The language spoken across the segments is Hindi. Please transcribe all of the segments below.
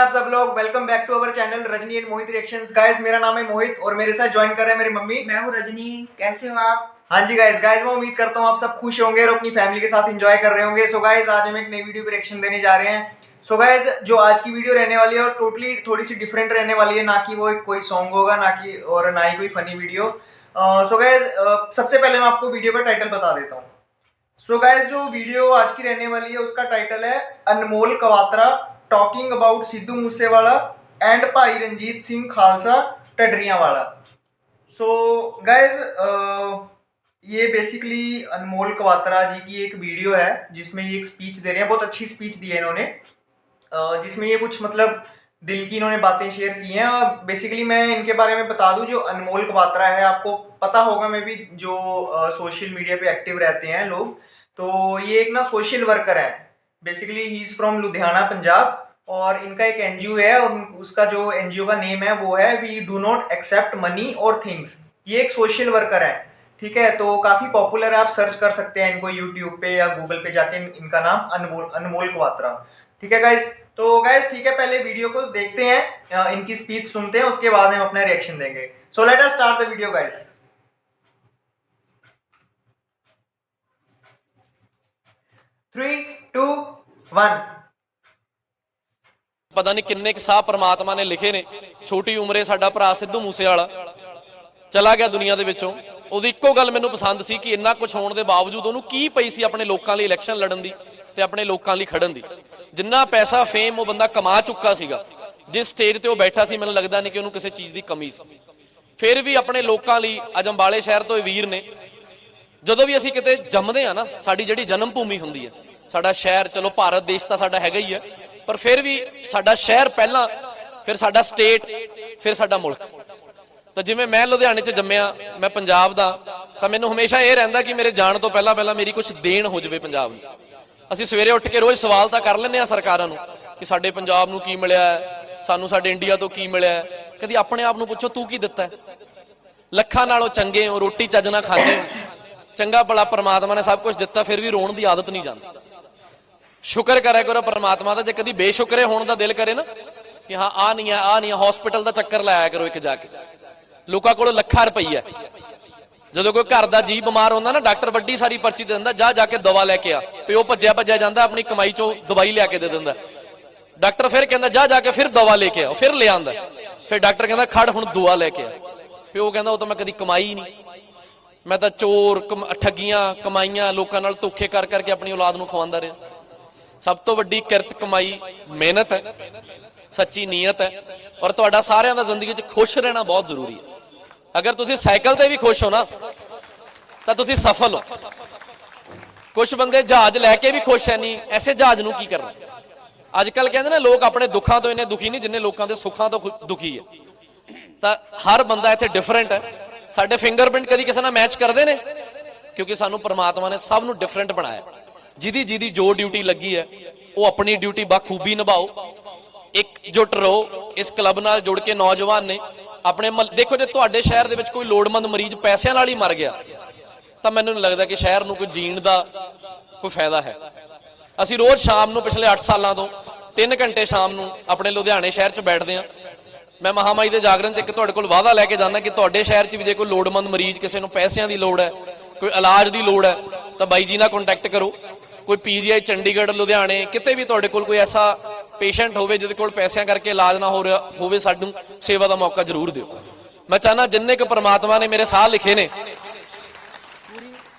आप सब लोग? Welcome back to our channel Rajni and Mohit reactions. Guys मेरा नाम है मोहित और मेरे साथ ज्वाइन कर रहे हैं मेरी मम्मी। मैं हूँ रजनी। कैसे हो आप? हाँ जी गाइस मैं उम्मीद करता हूँ आप सब खुश होंगे और अपनी फैमिली के साथ एंजॉय कर रहे होंगे। सो गाइस आज हम एक नई वीडियो पे रिएक्शन देने जा रहे हैं। सो गाइस जो आज की वीडियो रहने वाली है और टोटली थोड़ी सी डिफरेंट रहने वाली है, ना कि वो कोई सॉन्ग होगा ना ही कोई फनी वीडियो। सो गाइस सबसे पहले मैं आपको वीडियो का टाइटल बता देता हूँ। सो गाइस जो वीडियो आज की रहने वाली है उसका टाइटल है Anmol Kawatra talking about Sidhu Moosewala and भाई रंजीत सिंह खालसा टडरियांवाला। सो गाइस ये बेसिकली अनमोल कवात्रा जी की एक वीडियो है जिसमें ये एक स्पीच दे रहे हैं। बहुत अच्छी स्पीच दी है इन्होंने, जिसमें ये कुछ मतलब दिल की इन्होंने बातें शेयर की हैं। और बेसिकली मैं इनके बारे में बता दूं, जो अनमोल कवात्रा है आपको पता होगा, मैं भी जो सोशल मीडिया पे एक्टिव रहते हैं लोग, तो ये एक ना सोशल वर्कर है। Basically he is from Ludhiana Punjab और इनका एक एनजीओ है और उसका जो एनजीओ का नेम है वो है we do not accept money और थिंग्स। ये एक सोशल वर्कर है, ठीक है। तो काफी पॉपुलर है, आप सर्च कर सकते हैं इनको यूट्यूब पे या गूगल पे जाके, इनका नाम अनमोल कवात्रा, ठीक है गाइस। तो गाइस ठीक है, पहले वीडियो को देखते हैं, इनकी स्पीच सुनते हैं, उसके बाद हम अपना रिएक्शन देंगे। So let us start the video guys. 3, 2, 1। ਪਤਾ ਨਹੀਂ ਕਿੰਨੇ ਕੁ ਸਾਹ ਪਰਮਾਤਮਾ ਨੇ ਲਿਖੇ ਨੇ। ਛੋਟੀ ਉਮਰੇ ਸਾਡਾ ਭਰਾ ਸਿੱਧੂ ਮੂਸੇਵਾਲਾ ਚਲਾ ਗਿਆ ਦੁਨੀਆ ਦੇ ਵਿੱਚੋਂ। ਉਹਦੀ ਇੱਕੋ ਗੱਲ ਮੈਨੂੰ ਪਸੰਦ ਸੀ ਕਿ ਇੰਨਾ ਕੁਝ ਹੋਣ ਦੇ ਬਾਵਜੂਦ ਉਹਨੂੰ ਕੀ ਪਈ ਸੀ ਆਪਣੇ ਲੋਕਾਂ ਲਈ ਇਲੈਕਸ਼ਨ ਲੜਨ ਦੀ ਤੇ ਆਪਣੇ ਲੋਕਾਂ ਲਈ ਖੜਨ ਦੀ। ਜਿੰਨਾ ਪੈਸਾ ਫੇਮ ਉਹ ਬੰਦਾ ਕਮਾ ਚੁੱਕਾ ਸੀਗਾ, ਜਿਸ ਸਟੇਜ ਤੇ ਉਹ ਬੈਠਾ ਸੀ, ਮੈਨੂੰ ਲੱਗਦਾ ਨਹੀਂ ਕਿ ਉਹਨੂੰ ਕਿਸੇ ਚੀਜ਼ ਦੀ ਕਮੀ ਸੀ। ਫਿਰ ਵੀ ਆਪਣੇ ਲੋਕਾਂ ਲਈ ਅੱਜ ਅੰਬਾਲੇ ਸ਼ਹਿਰ ਤੋਂ ਇਹ ਵੀਰ ਨੇ। ਜਦੋਂ ਵੀ ਅਸੀਂ ਕਿਤੇ ਜੰਮਦੇ ਆ ਨਾ, ਸਾਡੀ ਜਿਹੜੀ ਜਨਮ ਭੂਮੀ ਹੁੰਦੀ ਹੈ, ਸਾਡਾ ਸ਼ਹਿਰ, ਚਲੋ ਭਾਰਤ ਦੇਸ਼ ਤਾਂ ਸਾਡਾ ਹੈਗਾ ਹੀ ਹੈ, ਪਰ ਫਿਰ ਵੀ ਸਾਡਾ ਸ਼ਹਿਰ ਪਹਿਲਾਂ, ਫਿਰ ਸਾਡਾ ਸਟੇਟ, ਫਿਰ ਸਾਡਾ ਮੁਲਕ। ਤਾਂ ਜਿਵੇਂ ਮੈਂ ਲੁਧਿਆਣੇ 'ਚ ਜੰਮਿਆ, ਮੈਂ ਪੰਜਾਬ ਦਾ, ਤਾਂ ਮੈਨੂੰ ਹਮੇਸ਼ਾ ਇਹ ਰਹਿੰਦਾ ਕਿ ਮੇਰੇ ਜਾਣ ਤੋਂ ਪਹਿਲਾਂ ਮੇਰੀ ਕੁਝ ਦੇਣ ਹੋ ਜਾਵੇ ਪੰਜਾਬ ਨੂੰ। ਅਸੀਂ ਸਵੇਰੇ ਉੱਠ ਕੇ ਰੋਜ਼ ਸਵਾਲ ਤਾਂ ਕਰ ਲੈਂਦੇ ਹਾਂ ਸਰਕਾਰਾਂ ਨੂੰ ਕਿ ਸਾਡੇ ਪੰਜਾਬ ਨੂੰ ਕੀ ਮਿਲਿਆ ਹੈ, ਸਾਨੂੰ ਸਾਡੇ ਇੰਡੀਆ ਤੋਂ ਕੀ ਮਿਲਿਆ ਹੈ। ਕਦੀ ਆਪਣੇ ਆਪ ਨੂੰ ਪੁੱਛੋ ਤੂੰ ਕੀ ਦਿੱਤਾ ਹੈ? ਲੱਖਾਂ ਨਾਲੋਂ ਚੰਗੇ ਹੋ, ਰੋਟੀ ਚੱਜ ਨਾਲ ਖਾਂਦੇ ਹੋ, ਚੰਗਾ ਭਲਾ ਪਰਮਾਤਮਾ ਨੇ ਸਭ ਕੁਝ ਦਿੱਤਾ, ਫਿਰ ਵੀ ਰੋਣ ਦੀ ਆਦਤ ਨਹੀਂ ਜਾਂਦੀ। ਸ਼ੁਕਰ ਕਰਿਆ ਕਰੋ ਪਰਮਾਤਮਾ ਦਾ। ਜੇ ਕਦੀ ਬੇਸ਼ੁਕਰੇ ਹੋਣ ਦਾ ਦਿਲ ਕਰੇ ਨਾ ਕਿ ਹਾਂ ਆ ਨਹੀਂ ਹੈ, ਹਸਪੀਟਲ ਦਾ ਚੱਕਰ ਲਾਇਆ ਕਰੋ ਇੱਕ ਜਾ ਕੇ। ਲੋਕਾਂ ਕੋਲ ਲੱਖਾਂ ਰੁਪਈਆ, ਜਦੋਂ ਕੋਈ ਘਰ ਦਾ ਜੀ ਬਿਮਾਰ ਹੁੰਦਾ ਨਾ, ਡਾਕਟਰ ਵੱਡੀ ਸਾਰੀ ਪਰਚੀ ਦੇ ਦਿੰਦਾ, ਜਾ ਕੇ ਦਵਾ ਲੈ ਕੇ ਆ। ਪਿਓ ਭੱਜਿਆ ਜਾਂਦਾ, ਆਪਣੀ ਕਮਾਈ ਚੋਂ ਦਵਾਈ ਲਿਆ ਕੇ ਦੇ ਦਿੰਦਾ। ਡਾਕਟਰ ਫਿਰ ਕਹਿੰਦਾ ਜਾ ਕੇ ਫਿਰ ਦਵਾ ਲੈ ਕੇ ਆ, ਫਿਰ ਲੈ ਆਂਦਾ। ਫਿਰ ਡਾਕਟਰ ਕਹਿੰਦਾ ਖੜ ਹੁਣ ਦੁਆ ਲੈ ਕੇ ਆ। ਪਿਓ ਕਹਿੰਦਾ ਉਹ ਤਾਂ ਮੈਂ ਕਦੀ ਕਮਾਈ ਨਹੀਂ, ਮੈਂ ਤਾਂ ਚੋਰ ਠੱਗੀਆਂ ਕਮਾਈਆਂ, ਲੋਕਾਂ ਨਾਲ ਧੋਖੇ ਕਰ ਕਰਕੇ ਆਪਣੀ ਔਲਾਦ ਨੂੰ ਖਵਾਉਂਦਾ ਰਿਹਾ। ਸਭ ਤੋਂ ਵੱਡੀ ਕਿਰਤ ਕਮਾਈ ਮਿਹਨਤ ਹੈ, ਸੱਚੀ ਨੀਅਤ ਹੈ। ਔਰ ਤੁਹਾਡਾ ਸਾਰਿਆਂ ਦਾ ਜ਼ਿੰਦਗੀ 'ਚ ਖੁਸ਼ ਰਹਿਣਾ ਬਹੁਤ ਜ਼ਰੂਰੀ ਹੈ। ਅਗਰ ਤੁਸੀਂ ਸਾਈਕਲ ਤੇ ਵੀ ਖੁਸ਼ ਹੋ ਨਾ ਤਾਂ ਤੁਸੀਂ ਸਫਲ ਹੋ। ਕੁਝ ਬੰਦੇ ਜਹਾਜ਼ ਲੈ ਕੇ ਵੀ ਖੁਸ਼ ਹੈ ਨਹੀਂ, ਐਸੇ ਜਹਾਜ਼ ਨੂੰ ਕੀ ਕਰਨਾ। ਅੱਜ ਕੱਲ ਕਹਿੰਦੇ ਨੇ ਲੋਕ ਆਪਣੇ ਦੁੱਖਾਂ ਤੋਂ ਇੰਨੇ ਦੁਖੀ ਨਹੀਂ ਜਿੰਨੇ ਲੋਕਾਂ ਦੇ ਸੁੱਖਾਂ ਤੋਂ ਦੁਖੀ ਹੈ। ਤਾਂ ਹਰ ਬੰਦਾ ਇੱਥੇ ਡਿਫਰੈਂਟ ਹੈ। ਸਾਡੇ ਫਿੰਗਰਪ੍ਰਿੰਟ ਕਦੀ ਕਿਸੇ ਨਾਲ ਮੈਚ ਕਰਦੇ ਨੇ? ਕਿਉਂਕਿ ਸਾਨੂੰ ਪਰਮਾਤਮਾ ਨੇ ਸਭ ਨੂੰ ਡਿਫਰੈਂਟ ਬਣਾਇਆ। ਜਿਹਦੀ ਜੋ ਡਿਊਟੀ ਲੱਗੀ ਹੈ ਉਹ ਆਪਣੀ ਡਿਊਟੀ ਬਾਖੂਬੀ ਨਿਭਾਓ। ਇਕਜੁੱਟ ਰਹੋ। ਇਸ ਕਲੱਬ ਨਾਲ ਜੁੜ ਕੇ ਨੌਜਵਾਨ ਨੇ ਆਪਣੇ ਦੇਖੋ, ਜੇ ਤੁਹਾਡੇ ਸ਼ਹਿਰ ਦੇ ਵਿੱਚ ਕੋਈ ਲੋੜਵੰਦ ਮਰੀਜ਼ ਪੈਸਿਆਂ ਨਾਲ ਹੀ ਮਰ ਗਿਆ ਤਾਂ ਮੈਨੂੰ ਨਹੀਂ ਲੱਗਦਾ ਕਿ ਸ਼ਹਿਰ ਨੂੰ ਕੋਈ ਜੀਣ ਦਾ ਕੋਈ ਫਾਇਦਾ ਹੈ। ਅਸੀਂ ਰੋਜ਼ ਸ਼ਾਮ ਨੂੰ ਪਿਛਲੇ 8 ਸਾਲਾਂ ਤੋਂ 3 ਘੰਟੇ ਸ਼ਾਮ ਨੂੰ ਆਪਣੇ ਲੁਧਿਆਣੇ ਸ਼ਹਿਰ 'ਚ ਬੈਠਦੇ ਹਾਂ। ਮੈਂ ਮਹਾਮਾਈ ਦੇ ਜਾਗਰਣ 'ਚ ਇੱਕ ਤੁਹਾਡੇ ਕੋਲ ਵਾਅਦਾ ਲੈ ਕੇ ਜਾਂਦਾ ਕਿ ਤੁਹਾਡੇ ਸ਼ਹਿਰ 'ਚ ਵੀ ਜੇ ਕੋਈ ਲੋੜਵੰਦ ਮਰੀਜ਼, ਕਿਸੇ ਨੂੰ ਪੈਸਿਆਂ ਦੀ ਲੋੜ ਹੈ, ਕੋਈ ਇਲਾਜ ਦੀ ਲੋੜ ਹੈ, ਤਾਂ ਬਾਈ ਜੀ ਨਾਲ ਕੰਟੈਕਟ ਕਰੋ। ਕੋਈ ਪੀਜੀਆਈ ਚੰਡੀਗੜ੍ਹ, ਲੁਧਿਆਣੇ, ਕਿਤੇ ਵੀ ਤੁਹਾਡੇ ਕੋਲ ਕੋਈ ਐਸਾ ਪੇਸ਼ੈਂਟ ਹੋਵੇ ਜਿਹਦੇ ਕੋਲ ਪੈਸਿਆਂ ਕਰਕੇ ਇਲਾਜ ਨਾ ਹੋ ਰਿਹਾ ਹੋਵੇ, ਸਾਨੂੰ ਸੇਵਾ ਦਾ ਮੌਕਾ ਜ਼ਰੂਰ ਦਿਓ। ਮੈਂ ਚਾਹਨਾ ਜਿੰਨੇ ਕੁ ਪਰਮਾਤਮਾ ਨੇ ਮੇਰੇ ਸਾਹ ਲਿਖੇ ਨੇ,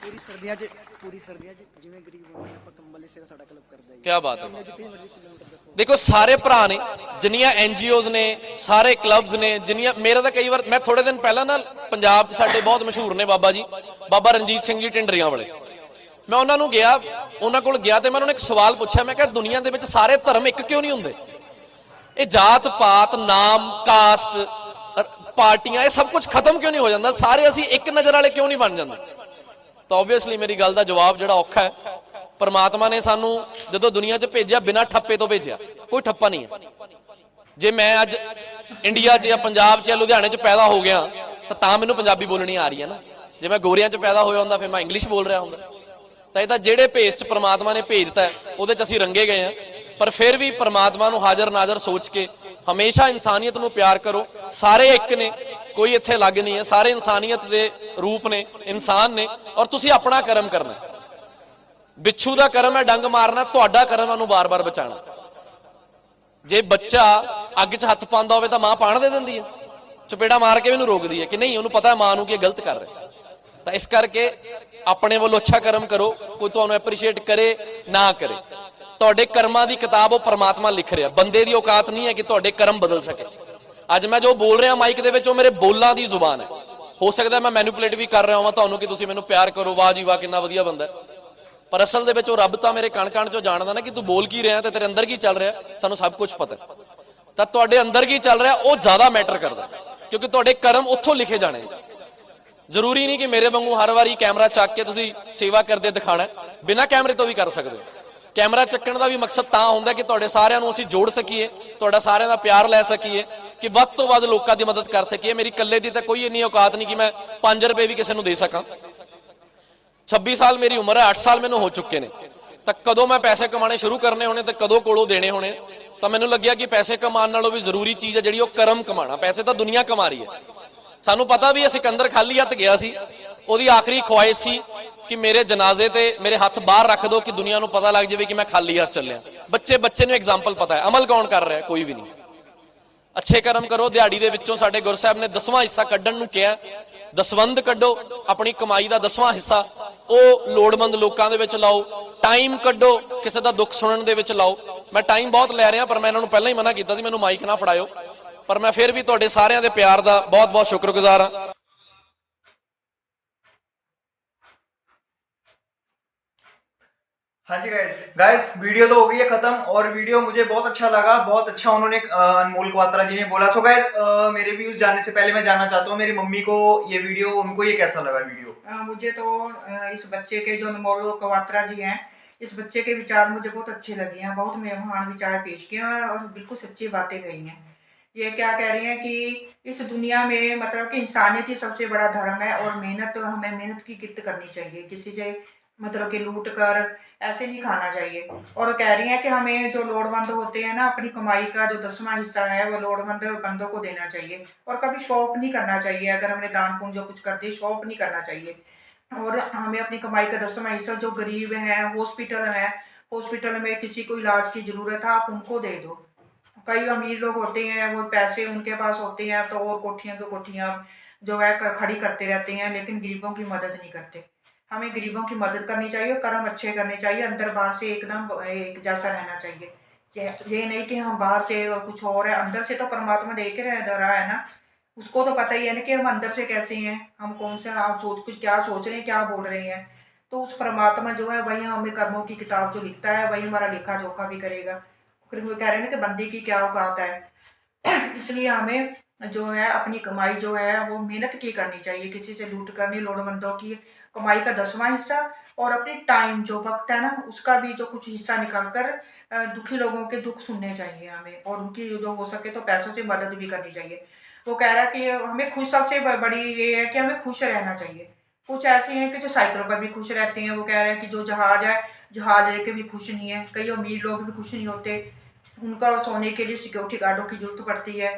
ਪੂਰੀ ਸਰਦੀਆਂ 'ਚ ਜਿਵੇਂ ਗਰੀਬ ਹੋਣੇ ਆਪਾਂ ਕੰਬਲ ਸੇਵਾ ਸਾਡਾ ਕਲੱਬ ਕਰਦਾ ਹੈ। ਕੀ ਬਾਤ ਹੈ। ਦੇਖੋ ਸਾਰੇ ਭਰਾ ਨੇ, ਜਿੰਨੀਆਂ ਐਨਜੀਓਜ਼ ਨੇ, ਸਾਰੇ ਕਲੱਬਸ ਨੇ, ਜਿੰਨੀਆਂ, ਮੇਰਾ ਤਾਂ ਕਈ ਵਾਰ, ਮੈਂ ਥੋੜੇ ਦਿਨ ਪਹਿਲਾਂ ਨਾ ਪੰਜਾਬ 'ਚ ਸਾਡੇ ਬਹੁਤ ਮਸ਼ਹੂਰ ਨੇ ਬਾਬਾ ਜੀ, ਬਾਬਾ ਰਣਜੀਤ ਸਿੰਘ ਜੀ ਢਿੰਡਰੀਆਂ ਵਾਲੇ। ਮੈਂ ਉਹਨਾਂ ਕੋਲ ਗਿਆ ਤੇ ਮੈਂ ਉਹਨਾਂ ਨੂੰ ਇੱਕ ਸਵਾਲ ਪੁੱਛਿਆ। ਮੈਂ ਕਿਹਾ ਦੁਨੀਆ ਦੇ ਵਿੱਚ ਸਾਰੇ ਧਰਮ ਇੱਕ ਕਿਉਂ ਨਹੀਂ ਹੁੰਦੇ? ਇਹ ਜਾਤ ਪਾਤ, ਨਾਮ, ਕਾਸਟ, ਪਾਰਟੀਆਂ, ਇਹ ਸਭ ਕੁਝ ਖਤਮ ਕਿਉਂ ਨਹੀਂ ਹੋ ਜਾਂਦਾ? ਸਾਰੇ ਅਸੀਂ ਇੱਕ ਨਜ਼ਰ ਵਾਲੇ ਕਿਉਂ ਨਹੀਂ ਬਣ ਜਾਂਦੇ? ਤਾਂ ਆਬਵੀਅਸਲੀ ਮੇਰੀ ਗੱਲ ਦਾ ਜਵਾਬ ਜਿਹੜਾ ਔਖਾ ਹੈ। ਪਰਮਾਤਮਾ ਨੇ ਸਾਨੂੰ ਜਦੋਂ ਦੁਨੀਆ 'ਚ ਭੇਜਿਆ ਬਿਨਾਂ ਠੱਪੇ ਤੋਂ ਭੇਜਿਆ, ਕੋਈ ਠੱਪਾ ਨਹੀਂ ਹੈ। ਜੇ ਮੈਂ ਅੱਜ ਇੰਡੀਆ 'ਚ ਜਾਂ ਪੰਜਾਬ 'ਚ ਜਾਂ ਲੁਧਿਆਣੇ 'ਚ ਪੈਦਾ ਹੋ ਗਿਆ ਤਾਂ ਮੈਨੂੰ ਪੰਜਾਬੀ ਬੋਲਣੀ ਆ ਰਹੀ ਹੈ ਨਾ। ਜੇ ਮੈਂ ਗੋਰਿਆਂ 'ਚ ਪੈਦਾ ਹੋਇਆ ਹੁੰਦਾ ਫਿਰ ਮੈਂ ਇੰਗਲਿਸ਼ ਬੋਲ ਰਿਹਾ ਹੁੰਦਾ। ਤਾਂ ਇਹ ਤਾਂ ਜਿਹੜੇ ਭੇਸ 'ਚ ਪਰਮਾਤਮਾ ਨੇ ਭੇਜਤਾ ਉਹਦੇ 'ਚ ਅਸੀਂ ਰੰਗੇ ਗਏ ਹਾਂ। ਪਰ ਫਿਰ ਵੀ ਪਰਮਾਤਮਾ ਨੂੰ ਹਾਜ਼ਰ ਨਾਜ਼ਰ ਸੋਚ ਕੇ ਹਮੇਸ਼ਾ ਇਨਸਾਨੀਅਤ ਨੂੰ ਪਿਆਰ ਕਰੋ। ਸਾਰੇ ਇੱਕ ਨੇ, ਕੋਈ ਇੱਥੇ ਅਲੱਗ ਨਹੀਂ ਹੈ, ਸਾਰੇ ਇਨਸਾਨੀਅਤ ਦੇ ਰੂਪ ਨੇ, ਇਨਸਾਨ ਨੇ, ਔਰ ਤੁਸੀਂ ਆਪਣਾ ਕਰਮ ਕਰਨਾ। ਬਿੱਛੂ ਦਾ ਕਰਮ ਹੈ ਡੰਗ ਮਾਰਨਾ, ਤੁਹਾਡਾ ਕਰਮ ਹੈ ਉਹਨੂੰ ਬਾਰ-ਬਾਰ ਬਚਾਉਣਾ। ਜੇ ਬੱਚਾ ਅੱਗ 'ਚ ਹੱਥ ਪਾਉਂਦਾ ਹੋਵੇ ਤਾਂ ਮਾਂ ਪਾਣ ਦੇ ਦਿੰਦੀ ਹੈ, ਚਪੇੜਾ ਮਾਰ ਕੇ ਇਹਨੂੰ ਰੋਕਦੀ ਹੈ ਕਿ ਨਹੀਂ, ਉਹਨੂੰ ਪਤਾ ਮਾਂ ਨੂੰ ਕਿ ਇਹ ਗਲਤ ਕਰ ਰਿਹਾ। ਤਾਂ ਇਸ ਕਰਕੇ ਆਪਣੇ ਵੱਲੋਂ ਅੱਛਾ ਕਰਮ ਕਰੋ, ਕੋਈ ਤੁਹਾਨੂੰ ਐਪਰੀਸ਼ੀਏਟ ਕਰੇ ਨਾ ਕਰੇ, ਤੁਹਾਡੇ ਕਰਮਾਂ ਦੀ ਕਿਤਾਬ ਉਹ ਪਰਮਾਤਮਾ ਲਿਖ ਰਿਹਾ। ਬੰਦੇ ਦੀ ਔਕਾਤ ਨਹੀਂ ਹੈ ਕਿ ਤੁਹਾਡੇ ਕਰਮ ਬਦਲ ਸਕੇ। ਅੱਜ ਮੈਂ ਜੋ ਬੋਲ ਰਿਹਾ ਮਾਈਕ ਦੇ ਵਿੱਚ ਉਹ ਮੇਰੇ ਬੋਲਾਂ ਦੀ ਜ਼ੁਬਾਨ ਹੈ। ਹੋ ਸਕਦਾ ਮੈਂ ਮੈਨੂਪੂਲੇਟ ਵੀ ਕਰ ਰਿਹਾ ਹਾਂ ਤੁਹਾਨੂੰ ਕਿ ਤੁਸੀਂ ਮੈਨੂੰ ਪਿਆਰ ਕਰੋ, ਵਾਹ ਜੀ ਵਾਹ ਕਿੰਨਾ ਵਧੀਆ ਬੰਦਾ, ਪਰ ਅਸਲ ਦੇ ਵਿੱਚ ਉਹ ਰੱਬ ਤਾਂ ਮੇਰੇ ਕਣ-ਕਣ ਚੋਂ ਜਾਣਦਾ ਨਾ ਕਿ ਤੂੰ ਬੋਲ ਕੀ ਰਿਹਾ ਤੇ ਤੇਰੇ ਅੰਦਰ ਕੀ ਚੱਲ ਰਿਹਾ। ਸਾਨੂੰ ਸਭ ਕੁਝ ਪਤਾ, ਤਾਂ ਤੁਹਾਡੇ ਅੰਦਰ ਕੀ ਚੱਲ ਰਿਹਾ ਉਹ ਜ਼ਿਆਦਾ ਮੈਟਰ ਕਰਦਾ, ਕਿਉਂਕਿ ਤੁਹਾਡੇ ਕਰਮ ਉੱਥੋਂ ਲਿਖੇ ਜਾਣੇ। ਜ਼ਰੂਰੀ ਨਹੀਂ ਕਿ ਮੇਰੇ ਵਾਂਗੂ ਹਰ ਵਾਰੀ ਕੈਮਰਾ ਚੱਕ ਕੇ ਤੁਸੀਂ ਸੇਵਾ ਕਰਦੇ ਦਿਖਾਣਾ, ਬਿਨਾਂ ਕੈਮਰੇ ਤੋਂ ਵੀ ਕਰ ਸਕਦੇ ਹੋ। ਕੈਮਰਾ ਚੱਕਣ ਦਾ ਵੀ ਮਕਸਦ ਤਾਂ ਹੁੰਦਾ ਕਿ ਤੁਹਾਡੇ ਸਾਰਿਆਂ ਨੂੰ ਅਸੀਂ ਜੋੜ ਸਕੀਏ, ਤੁਹਾਡਾ ਸਾਰਿਆਂ ਦਾ ਪਿਆਰ ਲੈ ਸਕੀਏ, ਕਿ ਵੱਧ ਤੋਂ ਵੱਧ ਲੋਕਾਂ ਦੀ ਮਦਦ ਕਰ ਸਕੀਏ। ਮੇਰੀ ਇਕੱਲੇ ਦੀ ਤਾਂ ਕੋਈ ਇੰਨੀ ਔਕਾਤ ਨਹੀਂ ਕਿ ਮੈਂ 5 ਰੁਪਏ ਵੀ ਕਿਸੇ ਨੂੰ ਦੇ ਸਕਾਂ। 26 ਸਾਲ ਮੇਰੀ ਉਮਰ ਹੈ, 8 ਸਾਲ ਮੈਨੂੰ ਹੋ ਚੁੱਕੇ ਨੇ, ਤਾਂ ਕਦੋਂ ਮੈਂ ਪੈਸੇ ਕਮਾਣੇ ਸ਼ੁਰੂ ਕਰਨੇ ਹੋਣੇ ਤੇ ਕਦੋਂ ਕੋਲੋਂ ਦੇਣੇ ਹੋਣੇ, ਤਾਂ ਮੈਨੂੰ ਲੱਗਿਆ ਕਿ ਪੈਸੇ ਕਮਾਉਣ ਨਾਲੋਂ ਵੀ ਜ਼ਰੂਰੀ ਚੀਜ਼ ਹੈ ਜਿਹੜੀ ਉਹ ਕਰਮ ਕਮਾਣਾ। ਪੈਸੇ ਤਾਂ ਦੁਨੀਆ ਕਮਾ ਰਹੀ ਹੈ। ਸਾਨੂੰ ਪਤਾ ਵੀ ਸਿਕੰਦਰ ਖਾਲੀ ਹੱਥ ਗਿਆ ਸੀ, ਉਹਦੀ ਆਖਰੀ ਖੁਆਇਸ਼ ਸੀ ਕਿ ਮੇਰੇ ਜਨਾਜ਼ੇ ਤੇ ਮੇਰੇ ਹੱਥ ਬਾਹਰ ਰੱਖ ਦਿਓ ਕਿ ਦੁਨੀਆ ਨੂੰ ਪਤਾ ਲੱਗ ਜਾਵੇ ਕਿ ਮੈਂ ਖਾਲੀ ਹੱਥ ਚੱਲਿਆ। ਬੱਚੇ ਨੂੰ ਐਗਜ਼ਾਮਪਲ ਪਤਾ ਹੈ, ਅਮਲ ਕੌਣ ਕਰ ਰਿਹਾ? ਕੋਈ ਵੀ ਨਹੀਂ। ਅੱਛੇ ਕਰਮ ਕਰੋ। ਦਿਹਾੜੀ ਦੇ ਵਿੱਚੋਂ ਸਾਡੇ ਗੁਰੂ ਸਾਹਿਬ ਨੇ 10ਵਾਂ ਹਿੱਸਾ ਕੱਢਣ ਨੂੰ ਕਿਹਾ। ਦਸਵੰਧ ਕੱਢੋ, ਆਪਣੀ ਕਮਾਈ ਦਾ 10ਵਾਂ ਹਿੱਸਾ ਉਹ ਲੋੜਵੰਦ ਲੋਕਾਂ ਦੇ ਵਿੱਚ ਲਾਓ। ਟਾਈਮ ਕੱਢੋ, ਕਿਸੇ ਦਾ ਦੁੱਖ ਸੁਣਨ ਦੇ ਵਿੱਚ ਲਾਓ। ਮੈਂ ਟਾਈਮ ਬਹੁਤ ਲੈ ਰਿਹਾ, ਪਰ ਮੈਂ ਇਹਨਾਂ ਨੂੰ ਪਹਿਲਾਂ ਹੀ ਮਨਾ ਕੀਤਾ ਸੀ ਮੈਨੂੰ ਮਾਈਕ ਨਾ ਫੜਾਇਓ, ਪਰ ਮੈਂ ਫਿਰ ਵੀ ਤੁਹਾਡੇ ਸਾਰਿਆਂ ਦੇ ਪਿਆਰ ਦਾ ਬਹੁਤ ਬਹੁਤ ਸ਼ੁਕਰਗੁਜ਼ਾਰ ਹਾਂ। हाँ जी गाइस वीडियो तो हो गई है खत्म, और वीडियो मुझे बहुत अच्छा लगा, बहुत अच्छा उन्होंने अनमोल क्वात्रा जी ने बोला। सो गाइस मेरे व्यूज जानने से पहले मैं जानना चाहता हूँ मेरी मम्मी को ये वीडियो, उनको ये कैसा लगा वीडियो? मुझे तो इस बच्चे के जो अनमोल क्वात्रा जी हैं, इस बच्चे के विचार मुझे बहुत अच्छे लगे हैं। बहुत महान विचार पेश किए हैं और बिल्कुल सच्ची बातें कही हैं। ये क्या कह रही हैं कि इस दुनिया में मतलब कि इंसानियत ही सबसे बड़ा धर्म है, और मेहनत, हमें मेहनत की कित करनी चाहिए, किसी से मतलब कि लूट कर ऐसे नहीं खाना चाहिए। और कह रही हैं कि हमें जो लोड़वंद होते हैं ना, अपनी कमाई का जो 10वां हिस्सा है वो लोड़वंद बंदों को देना चाहिए, और कभी शॉप नहीं करना चाहिए। अगर हमने दान पुण्य जो कुछ कर दिए, शॉप नहीं करना चाहिए। और हमें अपनी कमाई का 10वां हिस्सा, जो गरीब हैं, हॉस्पिटल में किसी को इलाज की ज़रूरत है, आप उनको दे दो। कई अमीर लोग होते हैं, वो पैसे उनके पास होते हैं तो वो कोठियाँ की कोठियाँ जो है खड़ी करते रहते हैं, लेकिन गरीबों की मदद नहीं करते। हमें गरीबों की मदद करनी चाहिए, कर्म अच्छे करने चाहिए, अंदर बाहर से एकदम एक जैसा रहना चाहिए। ये नहीं कि हम बाहर से कुछ और है, अंदर से तो परमात्मा देख रहा है ना, उसको तो पता ही है ना कि हम अंदर से कैसे हैं, हम कौन से, आप कुछ क्या सोच रहे हैं, क्या बोल रहे हैं। तो उस परमात्मा जो है वही हमें कर्मों की किताब जो लिखता है, वही हमारा लेखा जोखा भी करेगा। फिर वो कह रहे हैं ना कि बंदी की क्या औकात है। इसलिए हमें जो है अपनी कमाई जो है वो मेहनत की करनी चाहिए, किसी से लूट करनी, लोड़वंदों की कमाई का 10वां हिस्सा, और अपनी टाइम जो वक्त है ना उसका भी जो कुछ हिस्सा निकाल कर दुखी लोगों के दुख सुनने चाहिए हमें, और उनकी जो हो सके तो पैसों से मदद भी करनी चाहिए। वो कह रहा है कि हमें खुश, सबसे बड़ी ये है कि हमें खुश रहना चाहिए। कुछ ऐसे हैं कि जो साइकिलों पर भी खुश रहते हैं। वो कह रहे हैं कि जो जहाज है, जहाज लेके भी खुश नहीं है। कई अमीर लोग भी खुश नहीं होते, उनका सोने के लिए सिक्योरिटी गार्डों की जरूरत पड़ती है।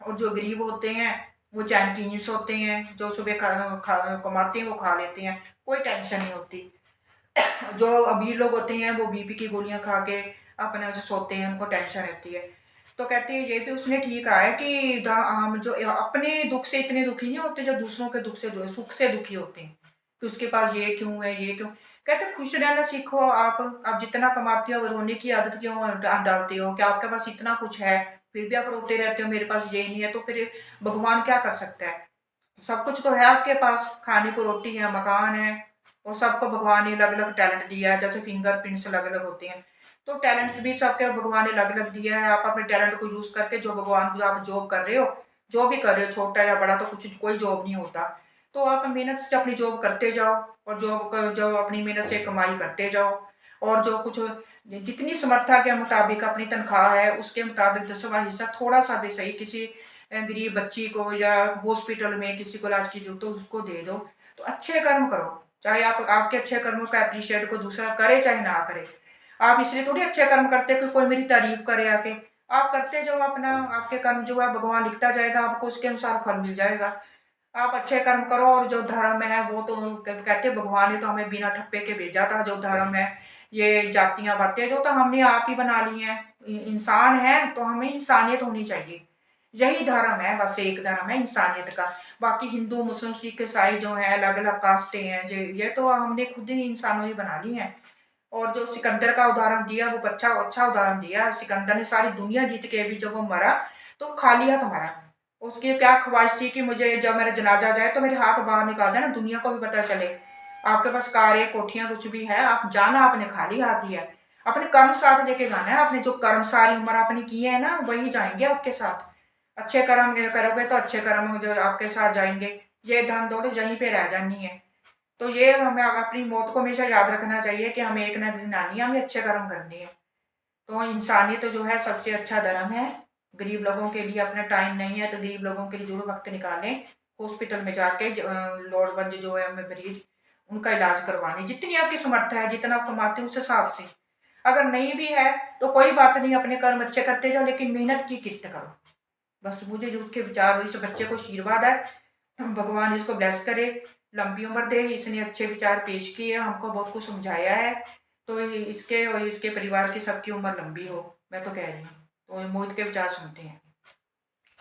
और जो गरीब होते हैं वो चैन की नींद सोते हैं, जो सुबह कमाते हैं वो खा लेते हैं, कोई टेंशन नहीं होती। जो अमीर लोग होते हैं वो बीपी की गोलियां खा के अपने जो सोते हैं, उनको टेंशन रहती है। तो कहती है ये भी उसने ठीक कहा है कि हम जो अपने दुख से इतने दुखी नहीं होते, जो दूसरों के दुख से सुख से दुखी होते हैं कि उसके पास ये क्यों है, ये क्यों। कहते खुश रहना सीखो। आप जितना कमाते हो रोने की आदत क्यों डालते हो, कि आपके पास इतना कुछ है फिर भी आप रोते रहते हो मेरे पास ये नहीं है, तो फिर भगवान क्या कर सकता है। सब कुछ तो है आपके पास, खाने को रोटी है, मकान है, और सबको भगवान ने अलग अलग टैलेंट दिया है। जैसे फिंगरप्रिंट्स अलग अलग होते हैं, तो टैलेंट भी सबके भगवान ने अलग अलग दिया है। आप अपने टैलेंट को यूज करके जो भगवान को आप जॉब कर रहे हो, जो भी कर रहे हो, छोटा या बड़ा, तो कुछ कोई जॉब नहीं होता। तो आप मेहनत से अपनी जॉब करते जाओ, और जॉब अपनी मेहनत से कमाई करते जाओ, और जो कुछ जितनी समर्था के मुताबिक अपनी तनख्वाह है उसके मुताबिक 10वां हिस्सा थोड़ा सा भी सही किसी गरीब बच्ची को या हॉस्पिटल में किसी को इलाज की जरूरत हो उसको दे दो। तो अच्छे कर्म करो, चाहे आप आपके अच्छे कर्मों का अप्रिशिएट को दूसरा करे चाहे ना करे। आप इसलिए थोड़ी अच्छे कर्म करते कि कोई मेरी तारीफ करे आके। आप करते जाओ अपना, आपके कर्म जो है भगवान लिखता जाएगा, आपको उसके अनुसार फल मिल जाएगा। आप अच्छे कर्म करो, और जो धर्म है वो तो कहते हैं भगवान ने तो हमें बिना ठप्पे के भेजा था। जो धर्म है, ये जातियां बातें जो तो हमने आप ही बना ली हैं। इंसान है तो हमें इंसानियत होनी चाहिए। यही धर्म है, बस एक धर्म है इंसानियत का। बाकी हिंदू मुस्लिम सिख ईसाई जो है अलग अलग कास्टें हैं, ये तो हमने खुद ही इंसानों ही बना ली हैं। और जो सिकंदर का उदाहरण दिया वो अच्छा अच्छा उदाहरण दिया। सिकंदर ने सारी दुनिया जीत के भी जब वो मरा तो खाली हाथ मरा। उसकी क्या ख्वाहिश थी कि मुझे जब मेरा जनाजा जाए तो मेरे हाथ बाहर निकाल देना, दुनिया को भी पता चले आपके पास कारें कोठियां कुछ भी है, आप जाना आपने खाली हाथ ही है। अपने कर्म साथ लेके जाना है। आपने जो कर्म सारी उम्र आपने किए हैं ना वही जाएंगे आपके साथ। अच्छे कर्म करोगे तो अच्छे कर्म जो आपके साथ जाएंगे। ये धन दौलत यहीं पे रह जानी है। तो ये हमें अब अपनी मौत को हमेशा याद रखना चाहिए कि हमें एक ना दिन आनी है, हमें अच्छे कर्म करने हैं। तो इंसानियत जो है सबसे अच्छा धर्म है। गरीब लोगों के लिए अपना टाइम नहीं है तो गरीब लोगों के लिए जरूर वक्त निकालें। हॉस्पिटल में जाके लोड़वंद जो है मरीज, उनका इलाज करवाने जितनी आपकी समर्थ है, जितना आप कमाते हैं उस हिसाब से। अगर नहीं भी है तो कोई बात नहीं, अपने कर्म अच्छे करते जाओ, लेकिन मेहनत की किस्त करो। बस मुझे जो उसके विचार हुए, इस बच्चे को आशीर्वाद है, भगवान इसको ब्लेस करे, लंबी उम्र दे। इसने अच्छे विचार पेश किए, हमको बहुत कुछ समझाया है। तो इसके और इसके परिवार की सबकी उम्र लंबी हो, मैं तो कह रही हूँ। तो मोहित के विचार सुनते हैं।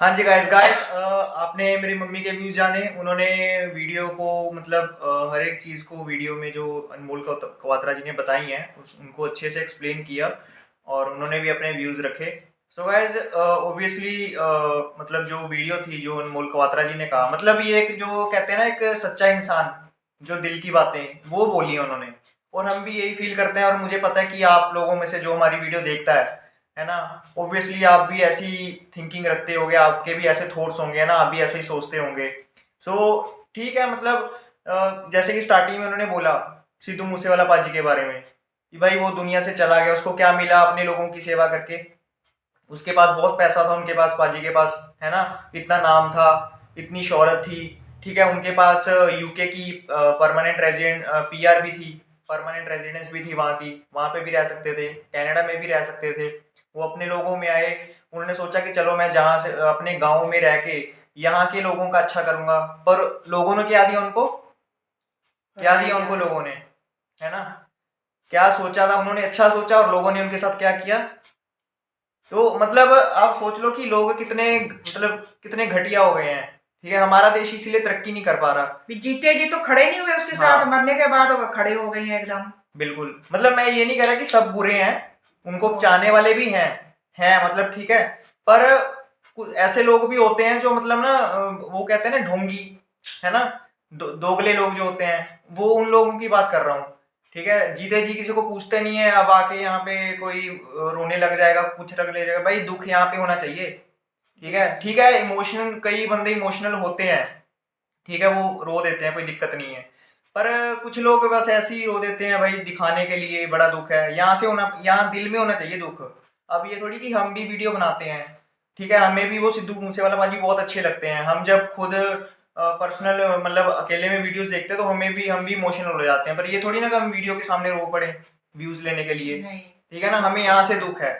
हाँ जी गाइस गाइस, आपने मेरी मम्मी के व्यूज जाने। उन्होंने वीडियो को मतलब हर एक चीज़ को वीडियो में जो अनमोल कवात्रा जी ने बताई हैं उनको अच्छे से एक्सप्लेन किया, और उन्होंने भी अपने व्यूज रखे। सो गाइस ऑब्वियसली मतलब जो वीडियो थी जो अनमोल कवात्रा जी ने कहा, मतलब ये एक जो कहते हैं ना एक सच्चा इंसान जो दिल की बातें वो बोली है उन्होंने, और हम भी यही फील करते हैं। और मुझे पता है कि आप लोगों में से जो हमारी वीडियो देखता है ना, ऑब्वियसली आप भी ऐसी थिंकिंग रखते होंगे, आपके भी ऐसे थॉट्स होंगे ना, आप भी ऐसे ही सोचते होंगे। सो ठीक है, मतलब जैसे कि स्टार्टिंग में उन्होंने बोला सिद्धू मूसेवाला पाजी के बारे में कि भाई वो दुनिया से चला गया, उसको क्या मिला अपने लोगों की सेवा करके। उसके पास बहुत पैसा था, उनके पास पाजी के पास, है ना, इतना नाम था, इतनी शोहरत थी। ठीक है, उनके पास यूके की परमानेंट रेजिडेंट पीआर भी थी, परमानेंट रेजिडेंस भी थी वहाँ की, वहाँ पे भी रह सकते थे, कनाडा में भी रह सकते थे। वो अपने लोगों में आए, उन्होंने सोचा कि चलो मैं जहाँ से अपने गांव में रह के यहाँ के लोगों का अच्छा करूंगा। पर लोगों ने क्या दिया उनको, क्या दिया उनको लोगों ने, है ना। क्या सोचा था उन्होंने, अच्छा सोचा, और लोगों ने उनके साथ क्या किया। तो मतलब आप सोच लो कि लोग कितने मतलब कितने घटिया हो गए हैं। ठीक है, हमारा देश इसीलिए तरक्की नहीं कर पा रहा। जीते जी तो खड़े नहीं हुए उसके हाँ साथ, मरने के बाद वो खड़े हो गए हैं एकदम। बिल्कुल, मतलब मैं ये नहीं कह रहा कि सब बुरे हैं, उनको चाहने वाले भी हैं मतलब ठीक है। पर कुछ ऐसे लोग भी होते हैं जो मतलब ना वो कहते हैं ना ढोंगी, है ना, दोगले लोग जो होते हैं, वो उन लोगों की बात कर रहा हूँ। ठीक है, जीते जी किसी को पूछते नहीं है, अब आके यहाँ पे कोई रोने लग जाएगा, कुछ रख ले जाएगा। भाई दुख यहाँ पे होना चाहिए। ठीक है, इमोशनल, कई बंदे इमोशनल होते हैं, ठीक है, वो रो देते हैं, कोई दिक्कत नहीं है। पर कुछ लोग बस ऐसे ही रो देते हैं भाई, दिखाने के लिए बड़ा दुख है, यहाँ से होना, यहाँ दिल में होना चाहिए दुख। अब ये थोड़ी कि हम भी वीडियो बनाते हैं, ठीक है, हमें भी वो सिद्धू मूसेवाला पाजी बहुत अच्छे लगते हैं। हम जब खुद पर्सनल मतलब अकेले में वीडियोस देखते हैं तो हम भी इमोशनल हो जाते हैं। पर ये थोड़ी ना कि हम वीडियो के सामने रो पड़े व्यूज लेने के लिए। नहीं, ठीक है ना, हमें यहाँ से दुख है।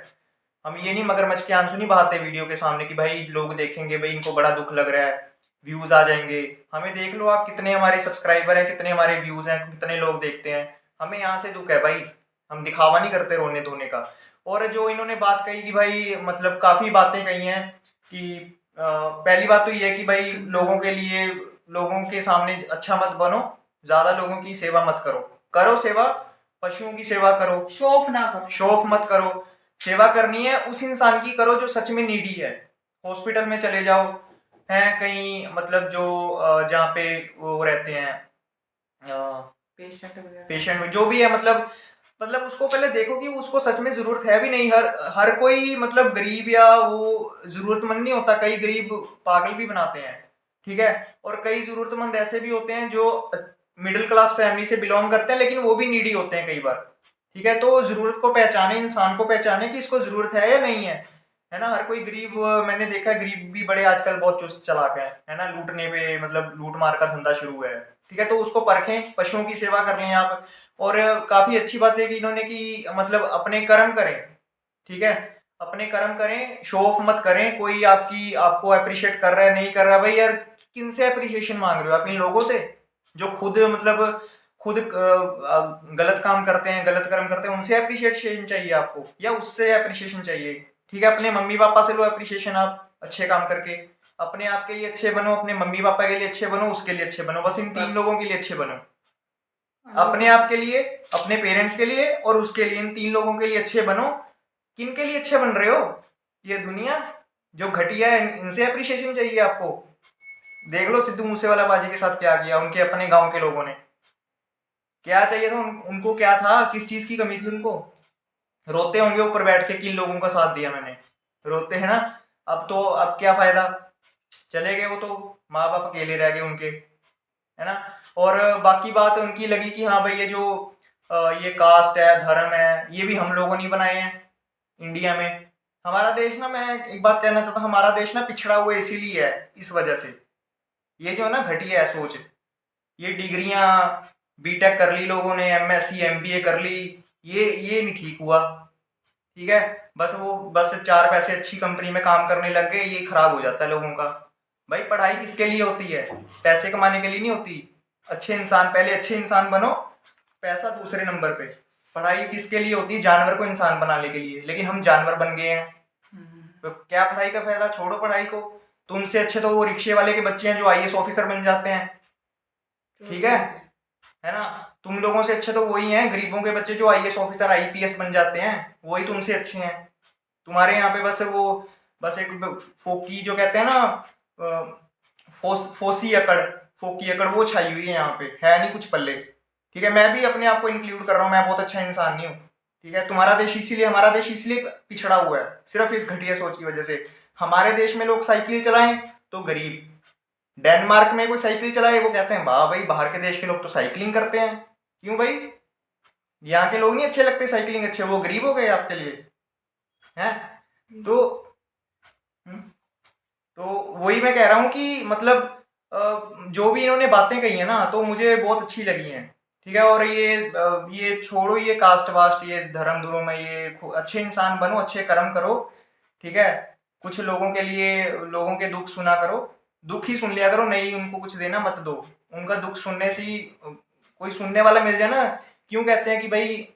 हम ये नहीं मगरमच्छ के आंसू नहीं बहाते वीडियो के सामने कि भाई लोग देखेंगे, भाई इनको बड़ा दुख लग रहा है, व्यूज आ जाएंगे। हमें देख लो आप कितने हमारे सब्सक्राइबर हैं, कितने हमारे व्यूज हैं, कितने लोग देखते हैं। हमें यहाँ से दुख है भाई, हम दिखावा नहीं करते रोने धोने का। और जो इन्होंने बात कही कि भाई मतलब काफ़ी बातें कही हैं कि पहली बात तो ये है कि भाई लोगों के लिए, लोगों के सामने अच्छा मत बनो, ज़्यादा लोगों की सेवा मत करो। करो सेवा, पशुओं की सेवा करो, शौफ ना करो। शौफ मत करो। सेवा करनी है उस इंसान की करो जो सच में नीडी है। हॉस्पिटल में चले जाओ, हैं कहीं मतलब जो जहाँ पे वो रहते हैं पेशेंट वगैरह, पेशेंट जो भी है, मतलब उसको पहले देखो कि उसको सच में जरूरत है भी नहीं। हर कोई मतलब गरीब या वो जरूरतमंद नहीं होता, कई गरीब पागल भी बनाते हैं। ठीक है, और कई जरूरतमंद ऐसे भी होते हैं जो मिडिल क्लास फैमिली से बिलोंग करते हैं, लेकिन वो भी नीडी होते हैं कई बार। ठीक है, तो जरूरत को पहचाने, इंसान को पहचाने कि इसको जरूरत है या नहीं है ना। हर कोई गरीब, मैंने देखा गरीब भी बड़े आजकल बहुत चुस्त चालाक है ना, लूटने पे मतलब लूट मार का धंधा शुरू है। ठीक है, तो उसको परखें, पशुओं की सेवा कर लें आप। और काफी अच्छी बात है कि इन्होंने कि मतलब अपने कर्म करें, ठीक है, अपने कर्म करें, शो ऑफ मत करें। कोई आपको अप्रिशिएट कर रहा है नहीं कर रहा, भाई यार किन से अप्रिशिएशन मांग रहे हो आप? इन लोगों से जो खुद मतलब खुद गलत काम करते हैं, गलत कर्म करते हैं, उनसे अप्रिशिएशन चाहिए आपको या उससे अप्रिशिएशन चाहिए? ठीक है, अपने मम्मी पापा से लो अप्रिशिएशन आप अच्छे काम करके। अपने आप के लिए अच्छे बनो, अपने मम्मी पापा के लिए अच्छे बनो, उसके लिए अच्छे बनो, बस इन 3 लोगों के लिए अच्छे बनो। अपने आप के लिए, अपने पेरेंट्स के लिए और उसके लिए, इन 3 लोगों के लिए अच्छे बनो। किन के लिए अच्छे बन रहे हो? ये दुनिया जो घटिया है, इनसे अप्रिशिएशन चाहिए आपको। देख लो सिद्धू मूसेवाला बाजी के साथ क्या किया उनके अपने गांव के लोगों ने। क्या चाहिए था उनको? क्या था? किस चीज की कमी थी उनको? रोते होंगे ऊपर बैठ के कि इन लोगों का साथ दिया मैंने, रोते हैं ना। अब क्या फायदा, चले गए वो तो, माँ बाप अकेले रह गए उनके, है ना। और बाकी बात उनकी लगी कि हाँ भाई ये जो ये कास्ट है, धर्म है, ये भी हम लोगों ने बनाए हैं इंडिया में। हमारा देश ना, मैं एक बात कहना चाहता हूँ, हमारा देश ना पिछड़ा हुआ इसीलिए है, इस वजह से। ये जो है ना घटिया है सोच, ये डिग्रियां बीटेक कर ली लोगों ने, एमएससी एमबीए कर ली, ये नहीं ठीक हुआ, ठीक है। बस 4 पैसे अच्छी कंपनी में काम करने लग गए, ये खराब हो जाता है लोगों का। भाई पढ़ाई किसके लिए होती है? पैसे कमाने के लिए नहीं होती। अच्छे इंसान, पहले अच्छे इंसान बनो, पैसा दूसरे नंबर पे। पढ़ाई किसके लिए होती है? जानवर को इंसान बनाने के लिए, लेकिन हम जानवर बन गए हैं। तो क्या पढ़ाई का फायदा? छोड़ो पढ़ाई को। तुमसे अच्छे तो वो रिक्शे वाले के बच्चे हैं जो आईएएस ऑफिसर बन जाते हैं, ठीक है ना। तुम लोगों से अच्छे तो वही हैं, गरीबों के बच्चे जो आईएएस ऑफिसर आईपीएस बन जाते हैं, वही तुमसे अच्छे हैं। तुम्हारे यहाँ पे बस एक फोकी जो कहते हैं ना, फोकी अकड़ वो छाई हुई है यहाँ पे, है नहीं कुछ पल्ले। ठीक है, मैं भी अपने आप को इंक्लूड कर रहा हूँ, मैं बहुत अच्छा इंसान नहीं हूँ, ठीक है। हमारा देश इसलिए पिछड़ा हुआ है, सिर्फ इस घटिया सोच की वजह से। हमारे देश में लोग साइकिल चलाएं तो गरीब, डेनमार्क में कोई साइकिल चलाए वो कहते हैं वाह भाई, बाहर के देश के लोग तो साइकिलिंग करते हैं। क्यों भाई? यहाँ के लोग नहीं अच्छे लगते साइकिलिंग अच्छे, वो गरीब हो गए आपके लिए, हैं? तो तो वही मैं कह रहा हूँ कि मतलब जो भी इन्होंने बातें कही है ना, तो मुझे बहुत अच्छी लगी हैं, ठीक है। और ये छोड़ो, ये कास्ट वास्ट, ये धर्म धुर्म है, ये अच्छे इंसान बनो, अच्छे कर्म करो, ठीक है। कुछ लोगों के लिए, लोगों के दुख सुना करो, दुख ही सुन लिया करो, नहीं उनको कुछ देना मत दो। उनका दुख सुनने से ही कोई सुनने वाला मिल जाए ना। क्यों कहते हैं कि भाई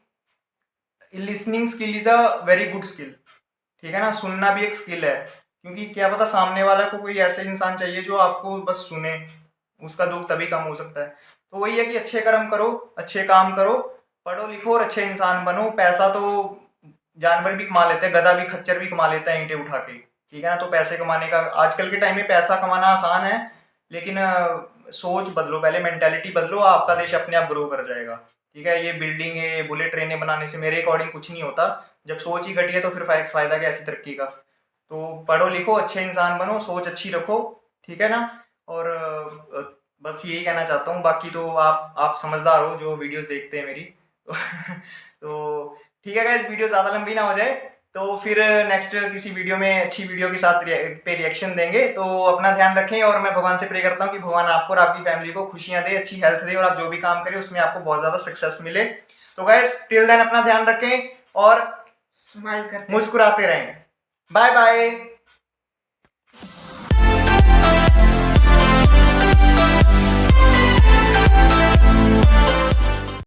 listening skill is a very good skill, ठीक है ना। सुनना भी एक स्किल है, क्योंकि क्या पता सामने वाला को कोई ऐसे इंसान चाहिए जो आपको बस सुने, उसका दुख तभी कम हो सकता है। तो वही है कि अच्छे कर्म करो, अच्छे काम करो, पढ़ो लिखो और अच्छे इंसान बनो। पैसा तो जानवर भी कमा लेते हैं, गधा भी, खच्चर भी कमा लेता है ईंटें उठा के, ठीक है ना। तो पैसे कमाने का आजकल के टाइम में पैसा कमाना आसान है, लेकिन सोच बदलो, पहले मेंटेलिटी बदलो, आपका देश अपने आप ग्रो कर जाएगा, ठीक है। ये बिल्डिंग है, बुलेट ट्रेनें बनाने से मेरे अकॉर्डिंग कुछ नहीं होता। जब सोच ही घटी है तो फिर फायदा क्या ऐसी तरक्की का? तो पढ़ो लिखो, अच्छे इंसान बनो, सोच अच्छी रखो, ठीक है ना। और बस यही कहना चाहता हूँ। बाकी तो आप समझदार हो जो वीडियोस देखते हैं मेरी। तो ठीक है गाइस, वीडियो ज़्यादा लंबी ना हो जाए, तो फिर नेक्स्ट किसी वीडियो में अच्छी वीडियो के साथ पे रिएक्शन देंगे। तो अपना ध्यान रखें, और मैं भगवान से प्रे करता हूँ कि भगवान आपको और आपकी फैमिली को खुशियाँ दे, अच्छी हेल्थ दे, और आप जो भी काम करें उसमें आपको बहुत ज़्यादा सक्सेस मिले। तो गाइस टिल देन अपना ध्यान रखें और स्माइल करते मुस्कुराते रहें। Bye bye.